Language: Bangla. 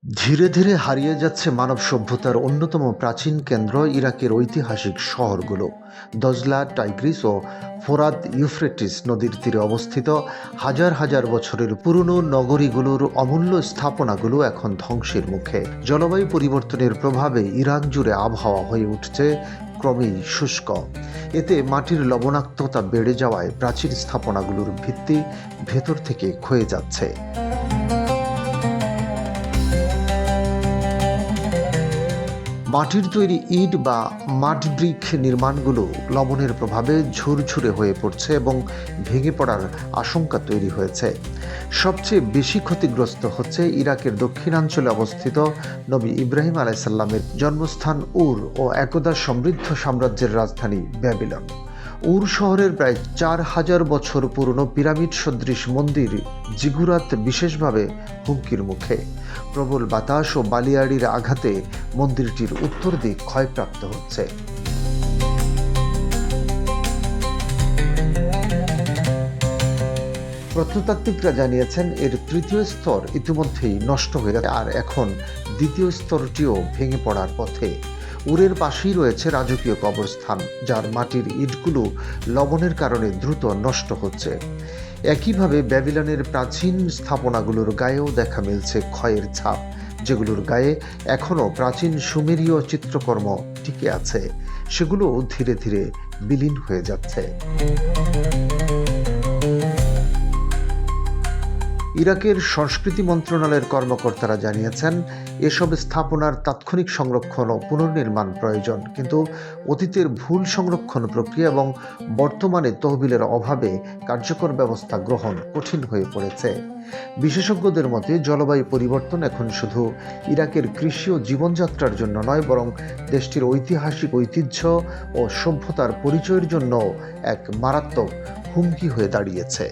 ধীরে ধীরে হারিয়ে যাচ্ছে মানব সভ্যতার অন্যতম প্রাচীন কেন্দ্র ইরাকের ঐতিহাসিক শহরগুলো। দজলা, টাইগ্রিস ও ফোরাত ইউফ্রেটিস নদীর তীরে অবস্থিত হাজার হাজার বছরের পুরনো নগরীগুলোর অমূল্য স্থাপনাগুলো এখন ধ্বংসের মুখে। জলবায়ু পরিবর্তনের প্রভাবে ইরাক জুড়ে আবহাওয়া হয়ে উঠছে ক্রমেই শুষ্ক। এতে মাটির লবণাক্ততা বেড়ে যাওয়ায় প্রাচীন স্থাপনাগুলোর ভিত্তি ভেতর থেকে ক্ষয়ে যাচ্ছে। মাটির তৈরি ইট বা মাড ব্রিক নির্মাণগুলো লবণের প্রভাবে ঝুরঝুরে হয়ে পড়ছে এবং ভেঙে পড়ার আশঙ্কা তৈরি হয়েছে। সবচেয়ে বেশি ক্ষতিগ্রস্ত হচ্ছে ইরাকের দক্ষিণাঞ্চলে অবস্থিত নবী ইব্রাহিম আলাইসাল্লামের জন্মস্থান উর ও একদা সমৃদ্ধ সাম্রাজ্যের রাজধানী ব্যাবিলন। উর শহরের প্রায় 4000 বছর পুরনো পিরামিড সদৃশ মন্দির জিগুরাত বিশেষভাবে হুমকির মুখে। প্রবল বাতাস ও বালিয়াড়ির আঘাতে মন্দিরটির উত্তর দিক ক্ষয়প্রাপ্ত হচ্ছে। প্রত্নতাত্ত্বিকরা জানিয়েছেন এর তৃতীয় স্তর ইতিমধ্যেই নষ্ট হয়ে গেছে, আর এখন দ্বিতীয় স্তরটিও ভেঙে পড়ার পথে। উরের পাশেই রয়েছে রাজকীয় কবরস্থান, যার মাটির ইটগুলো লবণের কারণে দ্রুত নষ্ট হচ্ছে। একইভাবে ব্যাবিলনের প্রাচীন স্থাপনাগুলোর গায়েও দেখা মিলছে ক্ষয়ের ছাপ, যেগুলোর গায়ে এখনও প্রাচীন সুমেরীয় চিত্রকর্ম টিকে আছে। সেগুলো ধীরে ধীরে বিলীন হয়ে যাচ্ছে। ইরাকের সংস্কৃতি মন্ত্রণালয়ের কর্মকর্তারা জানিয়েছেন এসব স্থাপনার তাৎক্ষণিক সংরক্ষণ ও পুনর্নির্মাণ প্রয়োজন, কিন্তু অতীতের ভুল সংরক্ষণ প্রক্রিয়া এবং বর্তমানে তহবিলের অভাবে কার্যকর ব্যবস্থা গ্রহণ কঠিন হয়ে পড়েছে। বিশেষজ্ঞদের মতে জলবায়ু পরিবর্তন এখন শুধু ইরাকের কৃষি ও জীবনযাত্রার জন্য নয়, বরং দেশটির ঐতিহাসিক ঐতিহ্য ও সভ্যতার পরিচয়ের জন্য এক মারাত্মক হুমকি হয়ে দাঁড়িয়েছে।